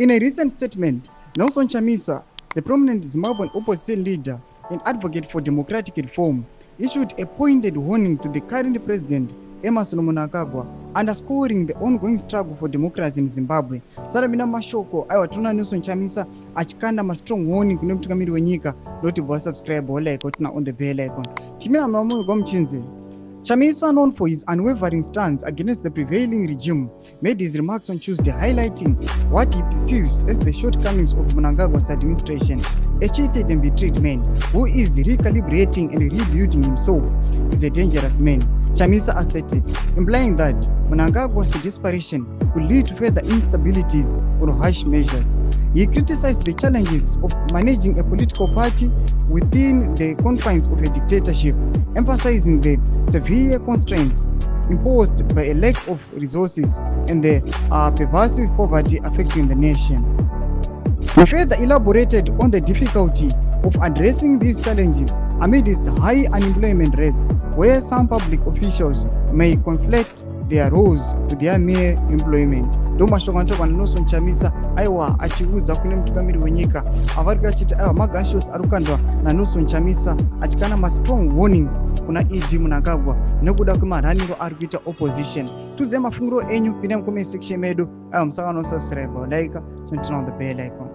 In a recent statement, Nelson Chamisa, the prominent Zimbabwean opposition leader and advocate for democratic reform, issued a pointed warning to the current president, Emerson Mnangagwa, underscoring the ongoing struggle for democracy in Zimbabwe. Saramina mashoko aiwa tuna Nelson Chamisa achikanda ma strong warning kune mutungamiri wenyika loti bva subscribe like tuna on the bell icon. Timina mamu gomchinze. Chamisa, known for his unwavering stance against the prevailing regime, made his remarks on Tuesday highlighting what he perceives as the shortcomings of Mnangagwa's administration. A cheated and betrayed man who is recalibrating and rebuilding himself is a dangerous man, Chamisa asserted, implying that Mnangagwa's desperation could lead to further instabilities or harsh measures. He criticized the challenges of managing a political party within the confines of a dictatorship, emphasizing the severe constraints imposed by a lack of resources and the pervasive poverty affecting the nation. He further elaborated on the difficulty of addressing these challenges amidst high unemployment rates, where some public officials may conflict their roles with their mere employment. Domashokantokwa Nelson Chamisa aiwa achiudza kune mutungamiri wenyika avari vachiti aiwa magunshots arikandwa naNelson Chamisa achikana ma strong warnings kuna ED Mnangagwa nekuda kwemaraniro ari kuita opposition. Tudze mafungiro enyu pinda mucomment section medu aiwa musakano subscribe like turn on the bell icon.